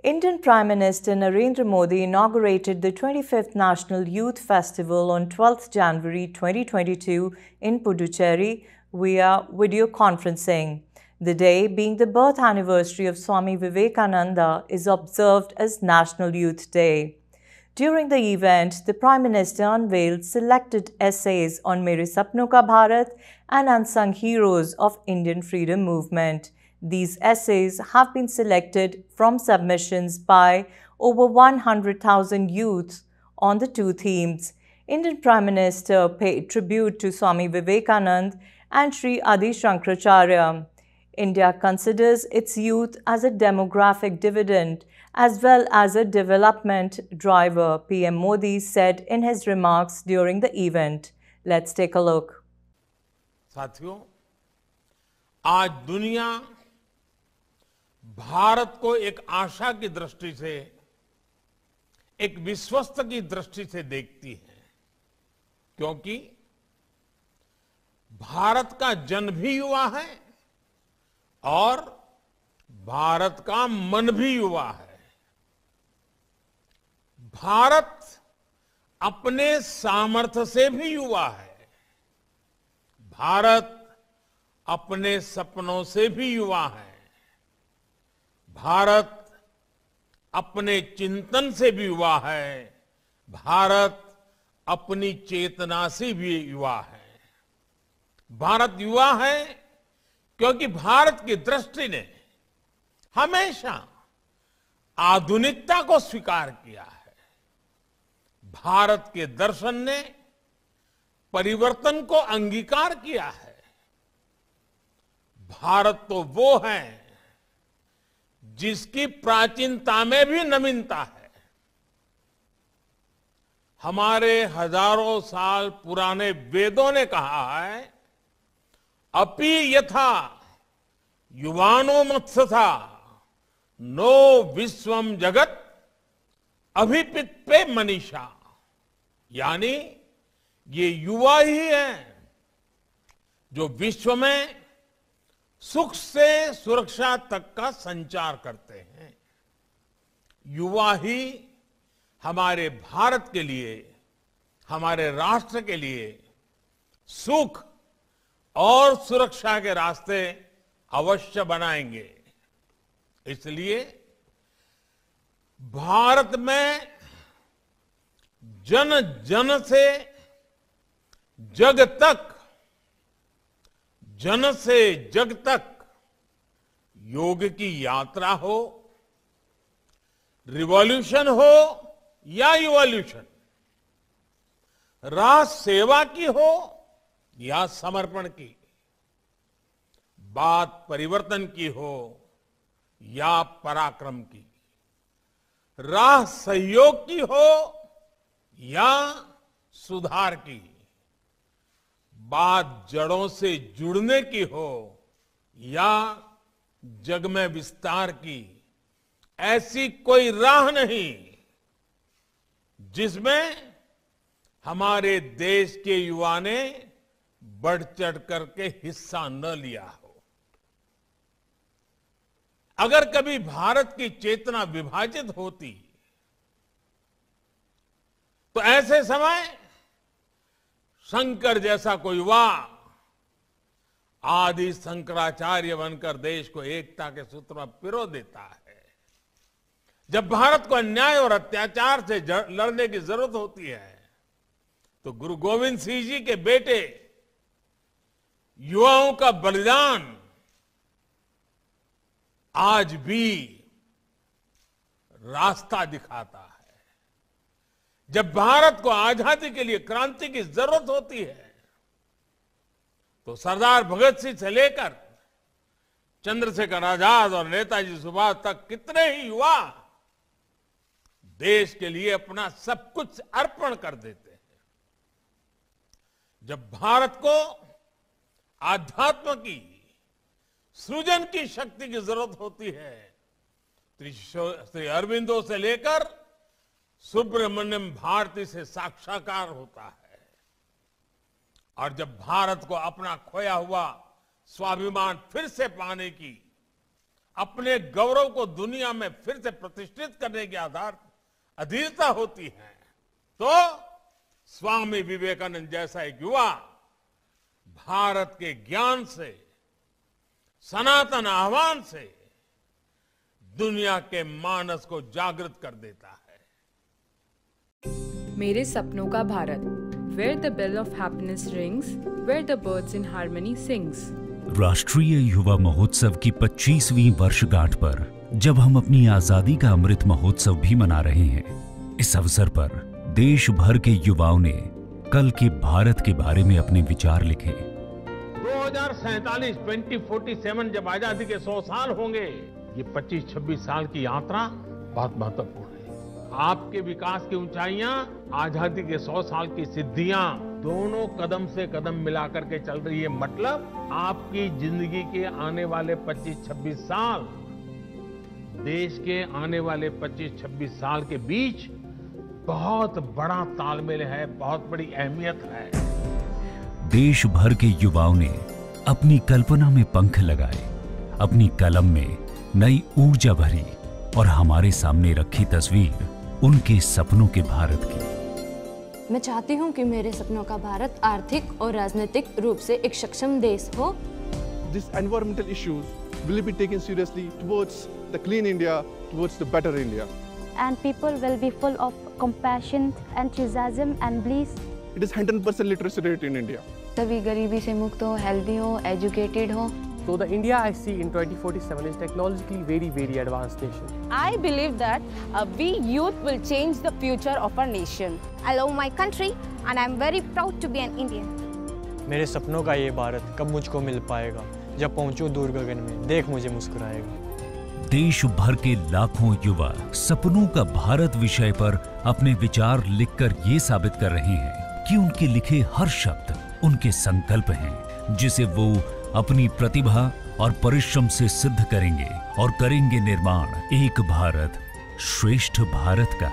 Indian Prime Minister Narendra Modi inaugurated the 25th National Youth Festival on 12th January 2022 in Puducherry via video conferencing. The day, being the birth anniversary of Swami Vivekananda, is observed as National Youth Day. During the event, the Prime Minister unveiled selected essays on Mere Sapno Ka Bharat and unsung heroes of Indian freedom movement. These essays have been selected from submissions by over 100,000 youths on the two themes. Indian Prime Minister paid tribute to Swami Vivekananda and Sri Adi Shankaracharya. India considers its youth as a demographic dividend as well as a development driver, PM Modi said in his remarks during the event. Let's take a look. साथियों, आज दुनिया भारत को एक आशा की दृष्टि से, एक विश्वस्त की दृष्टि से देखती है, क्योंकि भारत का जन भी युवा है और भारत का मन भी युवा है। भारत अपने सामर्थ्य से भी युवा है। भारत अपने सपनों से भी युवा है। भारत अपने चिंतन से भी युवा है। भारत अपनी चेतना से भी युवा है। भारत युवा है क्योंकि भारत की दृष्टि ने हमेशा आधुनिकता को स्वीकार किया है। भारत के दर्शन ने परिवर्तन को अंगीकार किया है। भारत तो वो है जिसकी प्राचीनता में भी नवीनता है। हमारे हजारों साल पुराने वेदों ने कहा है, अपि यथा युवानो मत्सथा नो विश्वम जगत अभिपित्पे मनीषा, यानी ये युवा ही है जो विश्व में सुख से सुरक्षा तक का संचार करते हैं। युवा ही हमारे भारत के लिए, हमारे राष्ट्र के लिए सुख और सुरक्षा के रास्ते अवश्य बनाएंगे। इसलिए भारत में जन जन से जग तक, जन से जग तक योग की यात्रा हो, रिवॉल्यूशन हो या इवोल्यूशन, राष्ट्र सेवा की हो या समर्पण की, बात परिवर्तन की हो या पराक्रम की, राह सहयोग की हो या सुधार की, बात जड़ों से जुड़ने की हो या जग में विस्तार की, ऐसी कोई राह नहीं जिसमें हमारे देश के युवा ने बढ़ चढ़ करके हिस्सा न लिया हो। अगर कभी भारत की चेतना विभाजित होती तो ऐसे समय शंकर जैसा कोई युवा आदि शंकराचार्य बनकर देश को एकता के सूत्र में पिरो देता है। जब भारत को अन्याय और अत्याचार से लड़ने की जरूरत होती है तो गुरु गोविंद सिंह जी के बेटे युवाओं का बलिदान आज भी रास्ता दिखाता है। जब भारत को आजादी के लिए क्रांति की जरूरत होती है तो सरदार भगत सिंह से लेकर चंद्रशेखर आजाद और नेताजी सुभाष तक कितने ही युवा देश के लिए अपना सब कुछ अर्पण कर देते हैं। जब भारत को आध्यात्म की, सृजन की शक्ति की जरूरत होती है, श्री अरविंदो से लेकर सुब्रमण्यम भारती से साक्षात्कार होता है। और जब भारत को अपना खोया हुआ स्वाभिमान फिर से पाने की अपने गौरव को दुनिया में फिर से प्रतिष्ठित करने के आधार अधीरता होती है, तो स्वामी विवेकानंद जैसा एक युवा भारत के ज्ञान से, सनातन आह्वान से दुनिया के मानस को जागृत कर देता है। मेरे सपनों का Bharat, where the bell of happiness rings, where the birds in harmony sings। राष्ट्रीय युवा महोत्सव की 25वीं वर्षगांठ पर जब हम अपनी आजादी का अमृत महोत्सव भी मना रहे हैं, इस अवसर पर देश भर के युवाओं ने कल के भारत के बारे में अपने विचार लिखे। 2047 2047 जब आजादी के 100 साल होंगे, ये 25-26 साल की यात्रा बहुत महत्वपूर्ण है। आपके विकास की ऊंचाइयां, आजादी के 100 साल की सिद्धियां दोनों कदम से कदम मिलाकर के चल रही है। मतलब आपकी जिंदगी के आने वाले 25-26 साल, देश के आने वाले 25-26 साल के बीच बहुत बड़ा तालमेल है, बहुत बड़ी अहमियत है। देश भर के युवाओं ने अपनी कल्पना में पंख लगाए, अपनी कलम में नई ऊर्जा भरी और हमारे सामने रखी तस्वीर उनके सपनों के भारत की। मैं चाहती हूं कि मेरे सपनों का भारत आर्थिक और राजनीतिक रूप से एक सक्षम देश हो। These environmental issues will be taken seriously towards the clean India, towards the better India. And people will be full of compassion, enthusiasm and bliss. It is 100% literacy rate in India. सभी गरीबी से मुक्त हो, healthy हो, educated हो। So the India I see in 2047 is technologically very advanced nation. I believe that we youth will change the future of our nation. I love my country and I am very proud to be an Indian. मेरे सपनों का ये भारत कब मुझको मिल पाएगा? जब पहुंचूं दूर गगन में, देख मुझे मुस्कुराएगा। देश भर के लाखों युवा सपनों का भारत विषय पर अपने विचार लिखकर ये साबित कर रहे हैं कि उनके लिखे हर शब्द उनके संकल्प हैं, जिसे वो अपनी प्रतिभा और परिश्रम से सिद्ध करेंगे और करेंगे निर्माण एक भारत श्रेष्ठ भारत का।